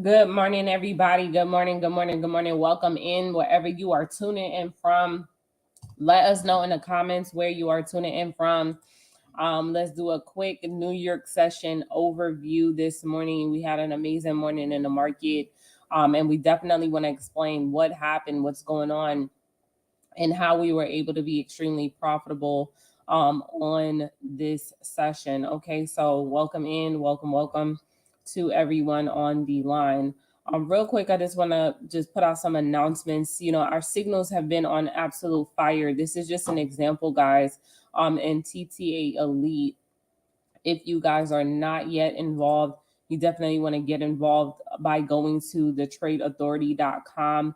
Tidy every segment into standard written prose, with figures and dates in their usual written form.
Good morning, everybody. Good morning, good morning, good morning. Welcome in wherever you are tuning in from. Let us know in the comments where you are tuning in from. Let's do a quick New York session overview this morning. We had an amazing morning in the market, and we definitely want to explain what happened, what's going on, and how we were able to be extremely profitable on this session. Okay, so welcome in, welcome to everyone on the line. Real quick, I just want to just put out some announcements. Our signals have been on absolute fire. This is just an example, guys. In TTA Elite, if you guys are not yet involved, you definitely want to get involved by going to thetradeauthority.com,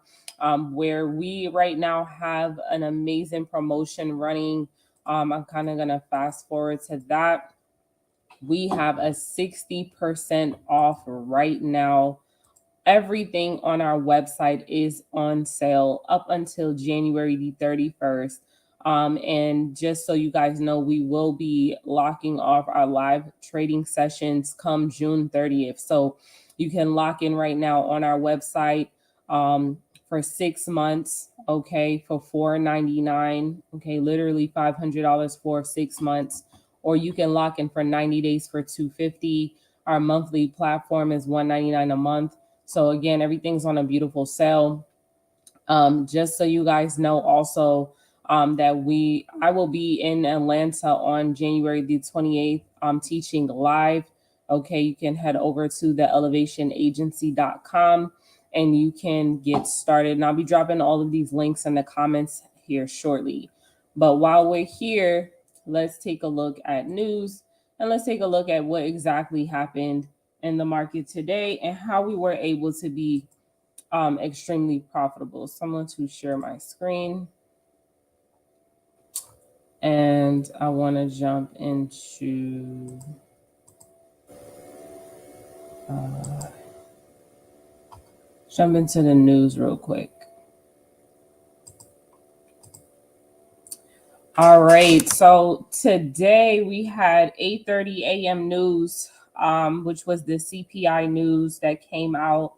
where we right now have an amazing promotion running. I'm kind of going to fast forward to that. We have a 60% off right now. Everything on our website is on sale up until January the 31st. And just so you guys know, we will be locking off our live trading sessions come June 30th. So you can lock in right now on our website for 6 months, okay, for $499, okay, literally $500 for 6 months. Or you can lock in for 90 days for $250. Our monthly platform is $199 a month. So again, everything's on a beautiful sale. Just so you guys know, also that I will be in Atlanta on January the 28th. Teaching live. Okay, you can head over to the elevationagency.com and you can get started. And I'll be dropping all of these links in the comments here shortly. But while we're here, let's take a look at news and let's take a look at what exactly happened in the market today and how we were able to be extremely profitable. So I'm going to share my screen and I want to jump into the news real quick. All right, so today we had 8:30 a.m. news, which was the CPI news that came out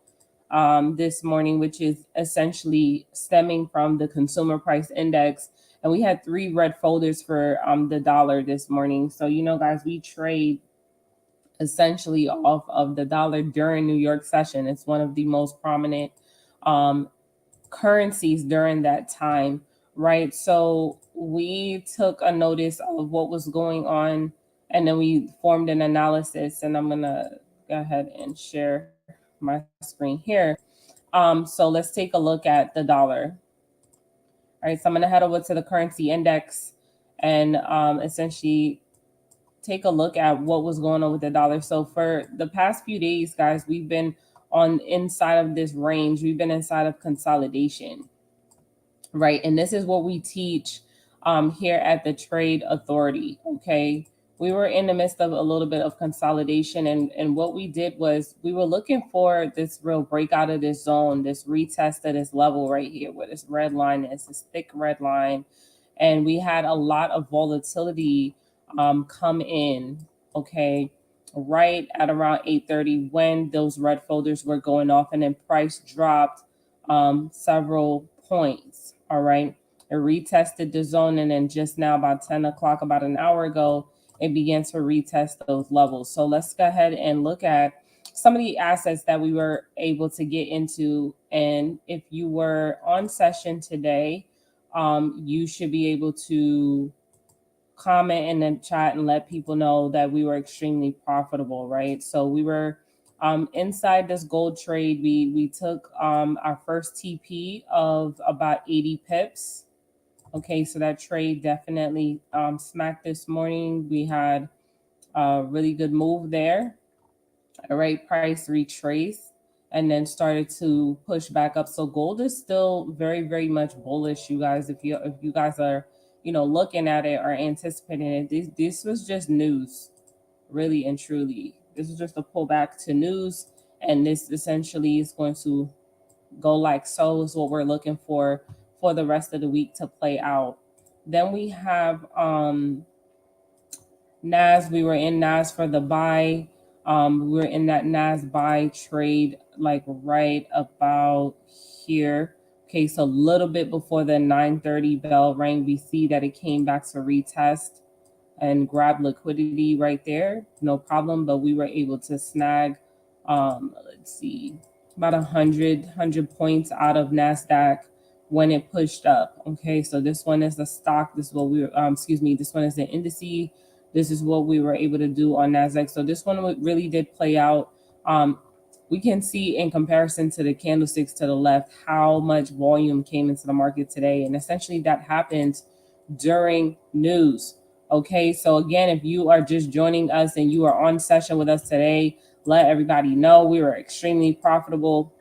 this morning, which is essentially stemming from the consumer price index. And we had three red folders for the dollar this morning. So, guys, we trade essentially off of the dollar during New York session. It's one of the most prominent um, currencies during that time, right? So we took a notice of what was going on and then we formed an analysis. And I'm going to go ahead and share my screen here. So let's take a look at the dollar. All right, so I'm going to head over to the currency index and essentially take a look at what was going on with the dollar. So for the past few days, guys, we've been on inside of this range. We've been inside of consolidation, right? And this is what we teach here at the Trade Authority. Okay, we were in the midst of a little bit of consolidation, and what we did was we were looking for this real breakout of this zone, this retest of this level right here, where this red line is, this thick red line, and we had a lot of volatility come in. Okay, right at around 8:30 when those red folders were going off, and then price dropped several points. All right. It retested the zone, and then just now, about 10 o'clock, about an hour ago, it began to retest those levels. So let's go ahead and look at some of the assets that we were able to get into. And if you were on session today, you should be able to comment in the chat and let people know that we were extremely profitable, right? So we were inside this gold trade. We took our first TP of about 80 pips. Okay, so that trade definitely smacked this morning. We had a really good move there. All right, price retraced and then started to push back up. So gold is still very, very much bullish, you guys. If you guys are, looking at it or anticipating it, this was just news, really and truly. This is just a pullback to news, and this essentially is going to go like so. Is what we're looking for the rest of the week to play out. Then we have NAS. We were in NAS for the buy. We're in that Nas buy trade, like right about here. Okay, so a little bit before the 9:30 bell rang, we see that it came back to retest and grab liquidity right there, no problem. But we were able to snag, let's see, about 100 points out of NASDAQ when it pushed up. Okay, so this one is the stock. This is what we were, excuse me, this one is the indice. This is what we were able to do on NASDAQ. So this one really did play out. We can see in comparison to the candlesticks to the left how much volume came into the market today. And essentially that happens during news. Okay, so again, if you are just joining us and you are on session with us today, let everybody know we were extremely profitable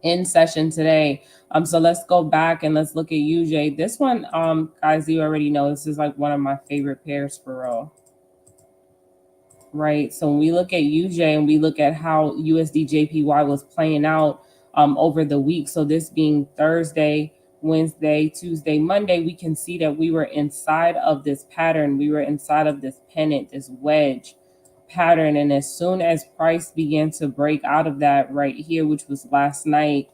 in session today. So let's go back and let's look at UJ. This one, guys, you already know this is like one of my favorite pairs for real. Right. So when we look at UJ and we look at how USD JPY was playing out over the week, so this being Thursday, Wednesday, Tuesday, Monday, we can see that we were inside of this pattern. We were inside of this pennant, this wedge pattern. And as soon as price began to break out of that right here, which was last night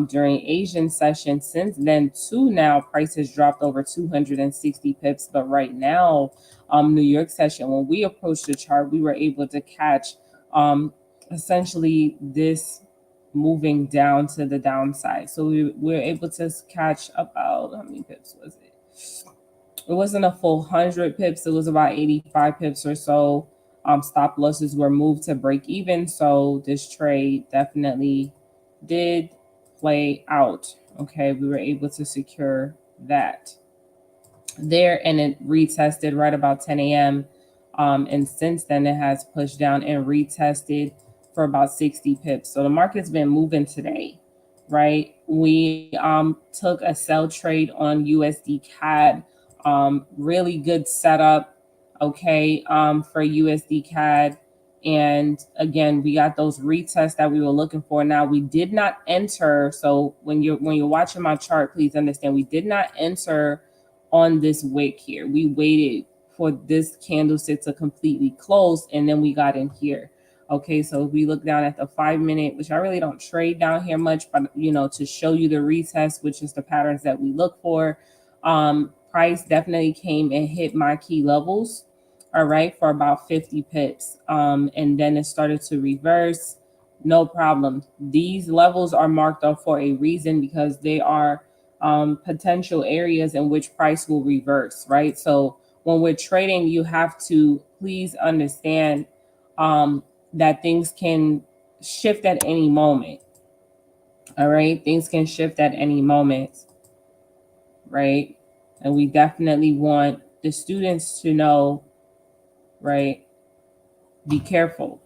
during Asian session, since then to now, price has dropped over 260 pips. But right now, New York session, when we approached the chart, we were able to catch essentially this moving down to the downside. So we were able to catch about, how many pips was it? It wasn't a full 100 pips. It was about 85 pips or so. Stop losses were moved to break even. So this trade definitely did play out. Okay, we were able to secure that there, and it retested right about 10 a.m. And since then, it has pushed down and retested for about 60 pips. So the market's been moving today, right? We took a sell trade on USD CAD. Really good setup, okay, for USD CAD. And again, we got those retests that we were looking for. Now we did not enter. So when you're watching my chart, please understand we did not enter on this wick here. We waited for this candlestick to completely close, and then we got in here. Okay, so if we look down at the 5 minute, which I really don't trade down here much, but to show you the retest, which is the patterns that we look for. Price definitely came and hit my key levels, all right, for about 50 pips. And then it started to reverse, no problem. These levels are marked up for a reason because they are potential areas in which price will reverse, right? So when we're trading, you have to please understand that things can shift at any moment. All right, things can shift at any moment, right? And we definitely want the students to know, right? Be careful,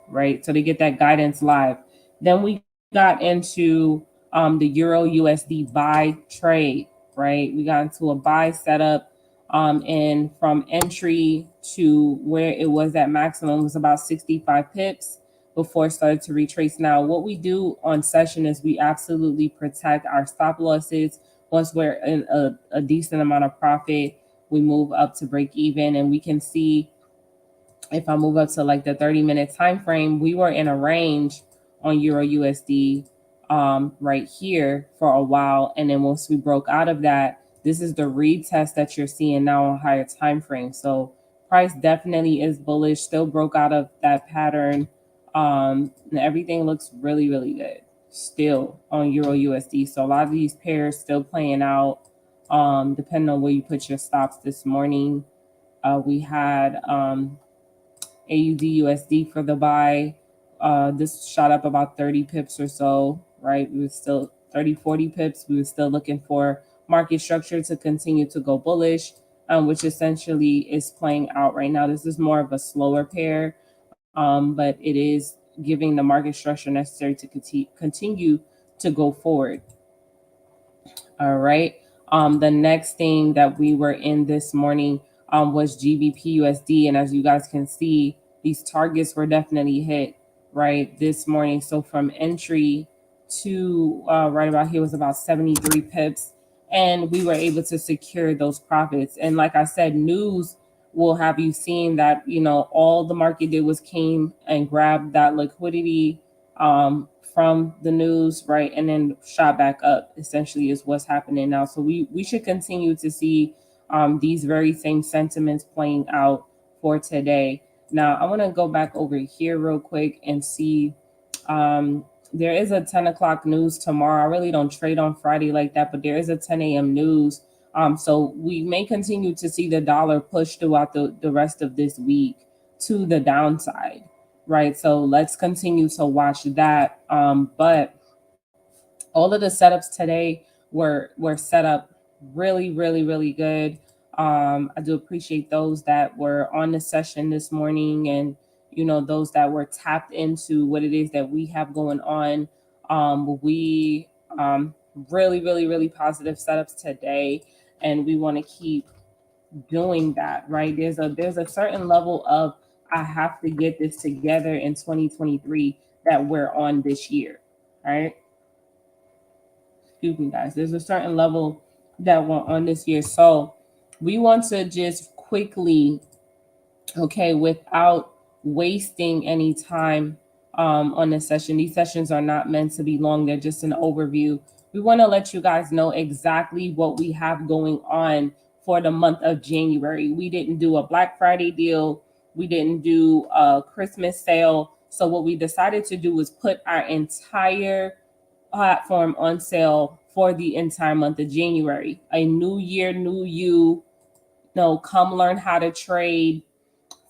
right? So they get that guidance live. Then we got into the Euro USD buy trade, right? We got into a buy setup, and from entry to where it was at maximum was about 65 pips before it started to retrace. Now, what we do on session is we absolutely protect our stop losses. Once we're in a decent amount of profit, we move up to break even, and we can see if I move up to like the 30-minute time frame, we were in a range on Euro USD right here for a while. And then once we broke out of that, this is the retest that you're seeing now on higher time frame. So price definitely is bullish, still broke out of that pattern. And everything looks really, really good still on Euro USD. So a lot of these pairs still playing out, depending on where you put your stops this morning. We had AUD USD for the buy. This shot up about 30 pips or so, right? We were still 30, 40 pips. We were still looking for market structure to continue to go bullish, which essentially is playing out right now. This is more of a slower pair, but it is giving the market structure necessary to continue to go forward. All right. The next thing that we were in this morning was GBP USD. And as you guys can see, these targets were definitely hit right this morning. So from entry to right about here was about 73 pips. And we were able to secure those profits. And like I said, news will have you seeing that, all the market did was came and grabbed that liquidity from the news, right? And then shot back up, essentially, is what's happening now. So we should continue to see these very same sentiments playing out for today. Now, I want to go back over here real quick and see. There is a 10 o'clock news tomorrow. I really don't trade on Friday like that, but there is a 10 a.m. news. So we may continue to see the dollar push throughout the rest of this week to the downside, right? So let's continue to watch that. But all of the setups today were set up really, really, really good. I do appreciate those that were on the session this morning, and those that were tapped into what it is that we have going on. We really, really, really positive setups today, and we want to keep doing that, right? There's a certain level of I have to get this together in 2023 that we're on this year, right? Excuse me, guys. There's a certain level that we're on this year. So we want to just quickly, okay, without wasting any time on this session. These sessions are not meant to be long. They're just an overview. We want to let you guys know exactly what we have going on for the month of January. We didn't do a Black Friday deal. We didn't do a Christmas sale. So what we decided to do was put our entire platform on sale for the entire month of January. A new year, new you. Come learn how to trade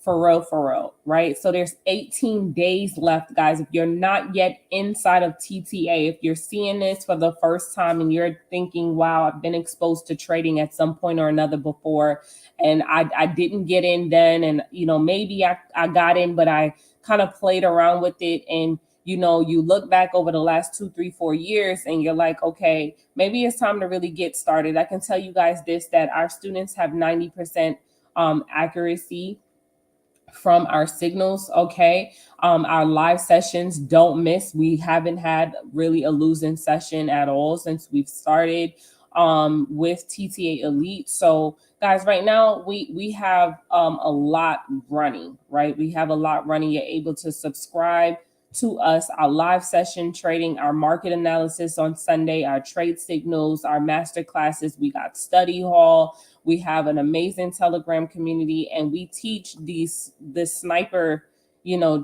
for real, right? So there's 18 days left, guys. If you're not yet inside of TTA, if you're seeing this for the first time and you're thinking, wow, I've been exposed to trading at some point or another before, and I didn't get in then, and maybe I got in, but I kind of played around with it, and you look back over the last 2, 3, 4 years and you're like, okay, maybe it's time to really get started. I can tell you guys this, that our students have 90% accuracy from our signals. Okay. Our live sessions don't miss. We haven't had really a losing session at all since we've started with TTA Elite. So guys, right now we have a lot running, right? We have a lot running. You're able to subscribe to us, our live session trading, our market analysis on Sunday, our trade signals, our master classes. We got study hall. We have an amazing Telegram community, and we teach the sniper,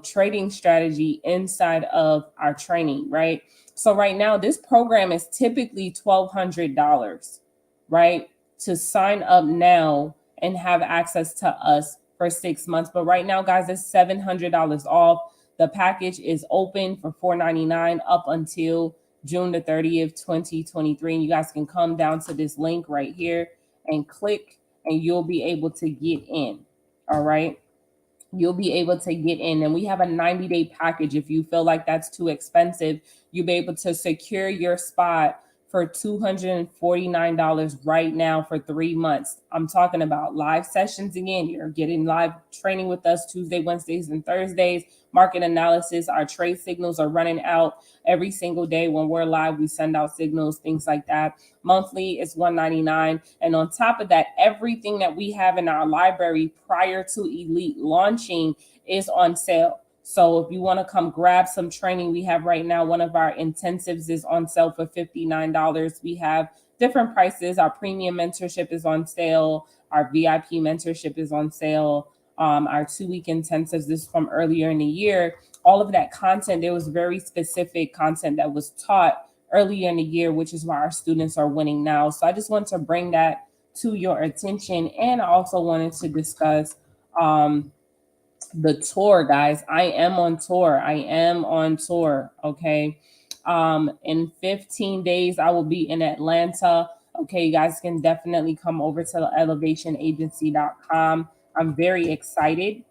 trading strategy inside of our training, right? So right now, this program is typically $1,200, right? To sign up now and have access to us for 6 months. But right now, guys, it's $700 off. The package is open for $499 up until June the 30th, 2023. And you guys can come down to this link right here and click, and you'll be able to get in. All right. You'll be able to get in. And we have a 90-day package. If you feel like that's too expensive, you'll be able to secure your spot for $249 right now for 3 months. I'm talking about live sessions again. You're getting live training with us Tuesday, Wednesdays, and Thursdays. Market analysis. Our trade signals are running out every single day. When we're live, we send out signals, things like that. Monthly is $199. And on top of that, everything that we have in our library prior to Elite launching is on sale. So if you want to come grab some training we have right now, one of our intensives is on sale for $59. We have different prices. Our premium mentorship is on sale. Our VIP mentorship is on sale. Our 2-week intensives, this is from earlier in the year. All of that content, there was very specific content that was taught earlier in the year, which is why our students are winning now. So I just want to bring that to your attention. And I also wanted to discuss the tour, guys. I am on tour. Okay. In 15 days, I will be in Atlanta. Okay, you guys can definitely come over to elevationagency.com. I'm very excited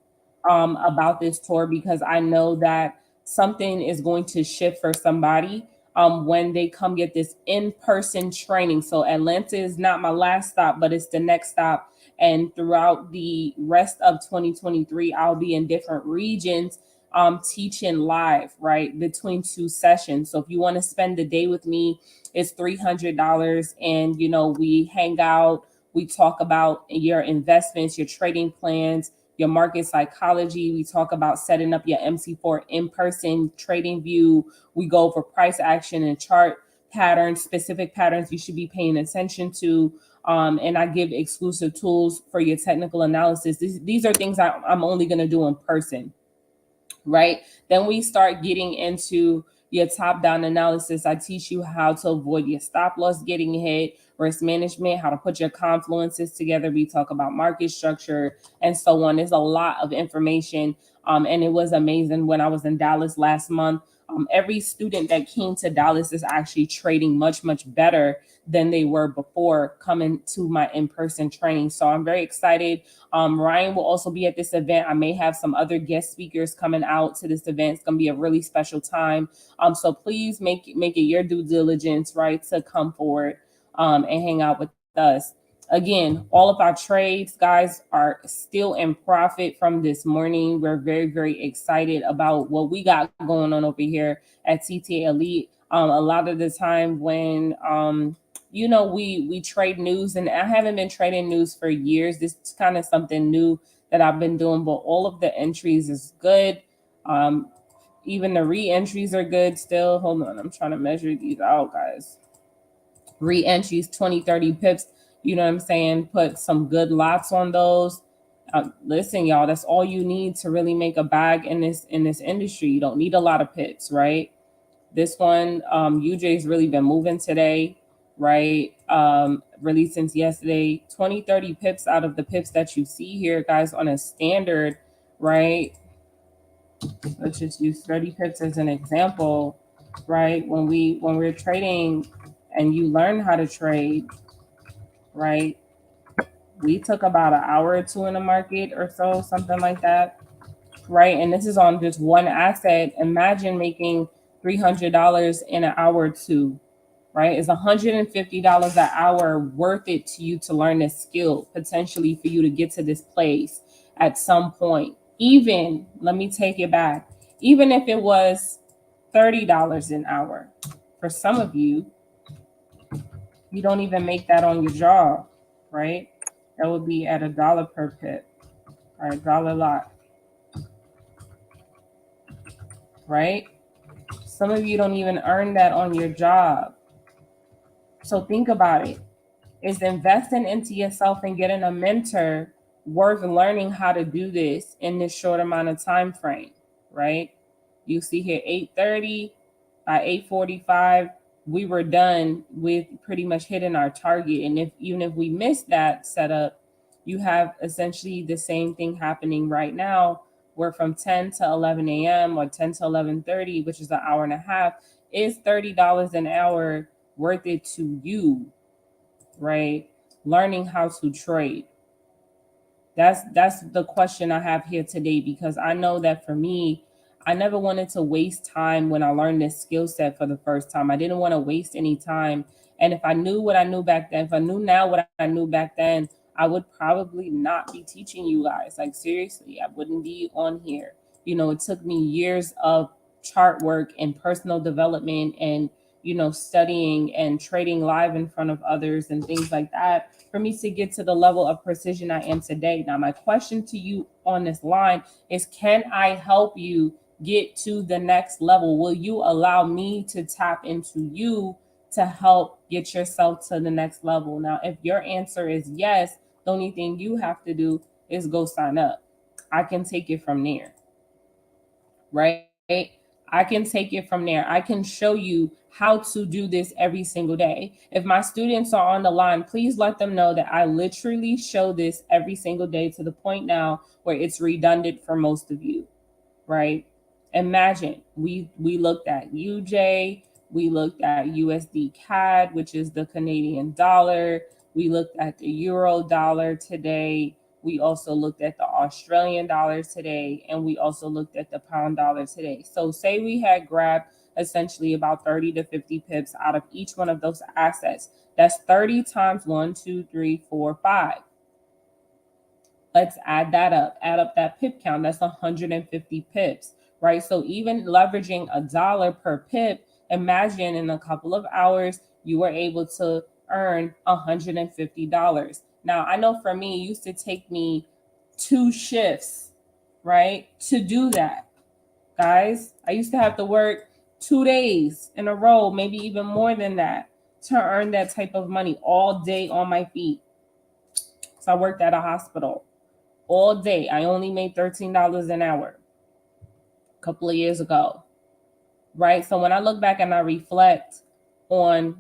about this tour because I know that something is going to shift for somebody when they come get this in-person training. So Atlanta is not my last stop, but it's the next stop. And throughout the rest of 2023, I'll be in different regions teaching live, right, between 2 sessions. So if you want to spend the day with me, it's $300. And, we hang out, We talk about your investments, your trading plans, your market psychology. We talk about setting up your MC4 in-person trading view. We go over price action and chart patterns, specific patterns you should be paying attention to. And I give exclusive tools for your technical analysis. These are things I'm only going to do in person, right? Then we start getting into your top-down analysis. I teach you how to avoid your stop loss getting hit, risk management, how to put your confluences together. We talk about market structure and so on. There's a lot of information. And it was amazing when I was in Dallas last month. Every student that came to Dallas is actually trading much, much better than they were before coming to my in-person training. So I'm very excited. Ryan will also be at this event. I may have some other guest speakers coming out to this event. It's going to be a really special time. So please make it your due diligence, right, to come forward and hang out with us. Again, all of our trades, guys, are still in profit from this morning. We're very, very excited about what we got going on over here at CTA Elite. A lot of the time when we trade news, and I haven't been trading news for years. This is kind of something new that I've been doing, but all of the entries is good. Even the re-entries are good still. Hold on, I'm trying to measure these out, guys. Re-entries, 20, 30 pips. You know what I'm saying? Put some good lots on those. Listen, y'all, that's all you need to really make a bag in this industry. You don't need a lot of pips, right? This one, UJ's really been moving today, right? Really since yesterday, 20, 30 pips out of the pips that you see here, guys, on a standard, right? Let's just use 30 pips as an example, right? When we're trading and you learn how to trade, right? We took about an hour or two in the market or so, something like that, right? And this is on just one asset. Imagine making $300 in an hour or two, right? Is $150 an hour worth it to you to learn this skill, potentially for you to get to this place at some point? Even, let me take it back, even if it was $30 an hour, for some of you, you don't even make that on your job, right? That would be at $1 per pip, or $1 lot, right? Some of you don't even earn that on your job. So think about it. Is investing into yourself and getting a mentor worth learning how to do this in this short amount of time frame, right? You see here 8:30, by 8:45, we were done with pretty much hitting our target. And even if we missed that setup, you have essentially the same thing happening right now, where from 10 to 11 a.m. or 10 to 11:30, which is an hour and a half, is $30 an hour worth it to you, right? Learning how to trade. That's the question I have here today, because I know that for me, I never wanted to waste time when I learned this skill set for the first time. I didn't want to waste any time. And if I knew what I knew back then, if I knew now what I knew back then, I would probably not be teaching you guys. Like, seriously, I wouldn't be on here. It took me years of chart work and personal development and studying and trading live in front of others and things like that for me to get to the level of precision I am today. Now, my question to you on this line is, can I help you get to the next level? Will you allow me to tap into you to help get yourself to the next level? Now, if your answer is yes, the only thing you have to do is go sign up. I can take it from there, right? I can take it from there. I can show you how to do this every single day. If my students are on the line, please let them know that I literally show this every single day, to the point now where it's redundant for most of you, right? Imagine we looked at UJ, we looked at USD CAD, which is the Canadian dollar. We looked at the euro dollar today. We also looked at the Australian dollar today, and we also looked at the pound dollar today. So say we had grabbed essentially about 30 to 50 pips out of each one of those assets. That's 30 times 1, 2, 3, 4, 5. Let's add that up. Add up that pip count. That's 150 pips, right? So even leveraging $1 per pip, imagine in a couple of hours, you were able to earn $150. Now, I know for me, it used to take me 2 shifts, right, to do that. Guys, I used to have to work 2 days in a row, maybe even more than that, to earn that type of money all day on my feet. So I worked at a hospital all day. I only made $13 an hour a couple of years ago, right? So when I look back and I reflect on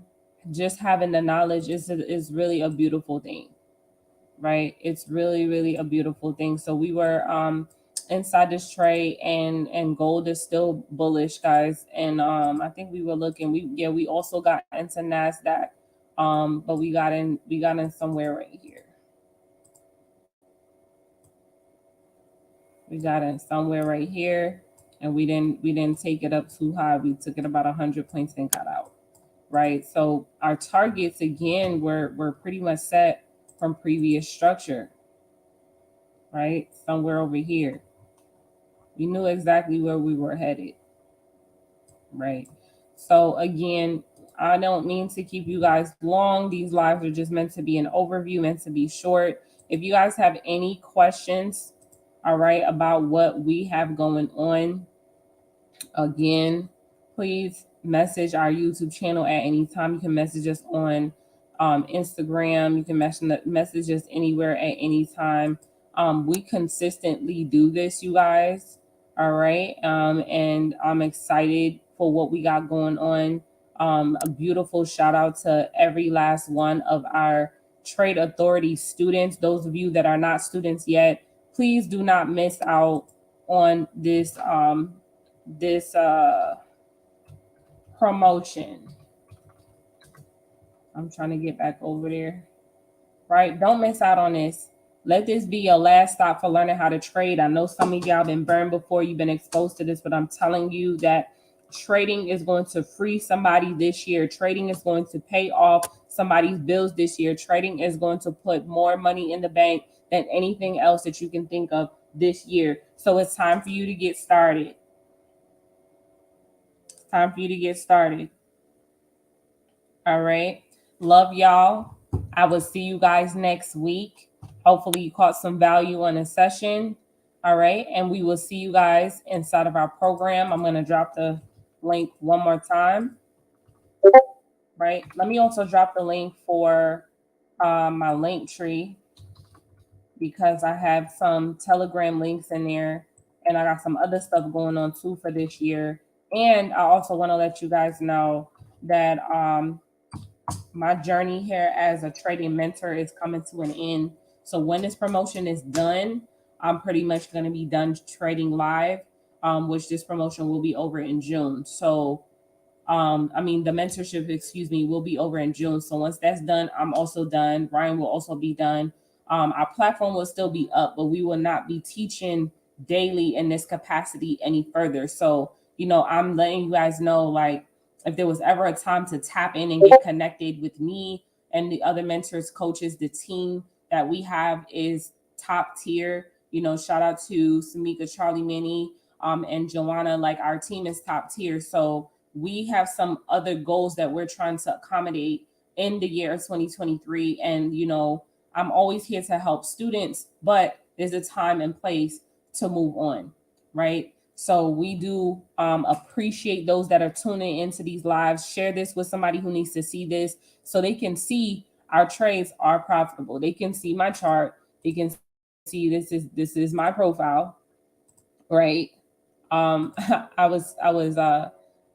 just having the knowledge, is really a beautiful thing, right? It's really, really a beautiful thing. So we were inside this trade, and gold is still bullish, guys. And I think we were looking, we also got into NASDAQ. But we got in somewhere right here. We got in somewhere right here, and we didn't take it up too high. We took it about 100 points and got out. Right. So our targets again were pretty much set from previous structure. Right, somewhere over here. We knew exactly where we were headed. Right. So again, I don't mean to keep you guys long. These lives are just meant to be an overview, meant to be short. If you guys have any questions, all right, about what we have going on, again, please message our YouTube channel at any time. You can message us on Instagram. You can message us anywhere at any time. We consistently do this, you guys. All right. And I'm excited for what we got going on. A beautiful shout out to every last one of our Trade Authority students. Those of you that are not students yet, please do not miss out on this promotion. I'm trying to get back over there. Right? Don't miss out on this. Let this be your last stop for learning how to trade. I know some of y'all been burned before, you've been exposed to this, but I'm telling you that trading is going to free somebody this year. Trading is going to pay off somebody's bills this year. Trading is going to put more money in the bank than anything else that you can think of this year. So it's time for you to get started. Time for you to get started. All right. Love y'all. I will see you guys next week. Hopefully, you caught some value on a session. All right. And we will see you guys inside of our program. I'm going to drop the link one more time. Right. Let me also drop the link for my link tree, because I have some Telegram links in there, and I got some other stuff going on too for this year. And I also want to let you guys know that my journey here as a trading mentor is coming to an end. So when this promotion is done, I'm pretty much going to be done trading live, which this promotion will be over in June. So the mentorship, excuse me, will be over in June. So once that's done, I'm also done. Ryan will also be done. Our platform will still be up, but we will not be teaching daily in this capacity any further. So, I'm letting you guys know, like, if there was ever a time to tap in and get connected with me and the other mentors, coaches, the team that we have is top tier. Shout out to Samika, Charlie, Minnie, and Joanna. Like, our team is top tier. So we have some other goals that we're trying to accommodate in the year of 2023. And, I'm always here to help students, but there's a time and place to move on, right? So we do appreciate those that are tuning into these lives. Share this with somebody who needs to see this, so they can see our trades are profitable. They can see my chart. They can see this is my profile, right? I was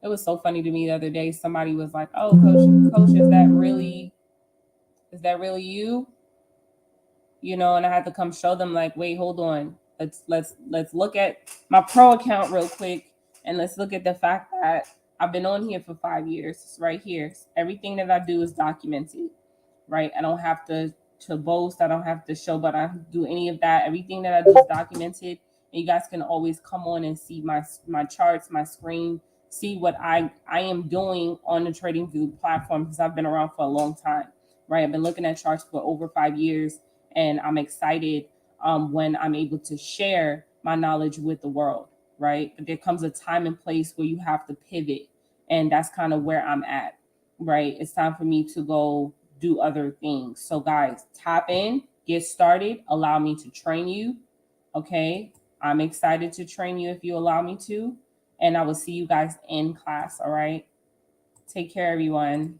it was so funny to me the other day. Somebody was like, "Oh, coach, is that really you?" And I had to come show them, like, wait, hold on. Let's look at my pro account real quick, and let's look at the fact that I've been on here for 5 years. It's right here. Everything that I do is documented, right? I don't have to boast. I don't have to show, but I don't do any of that. Everything that I do is documented. And you guys can always come on and see my charts, my screen, see what I am doing on the TradingView platform, because I've been around for a long time, right? I've been looking at charts for over 5 years, and I'm excited when I'm able to share my knowledge with the world, right? But there comes a time and place where you have to pivot, and that's kind of where I'm at, right? It's time for me to go do other things. So guys, tap in, get started, allow me to train you. Okay, I'm excited to train you if you allow me to, and I will see you guys in class. All right, take care, everyone.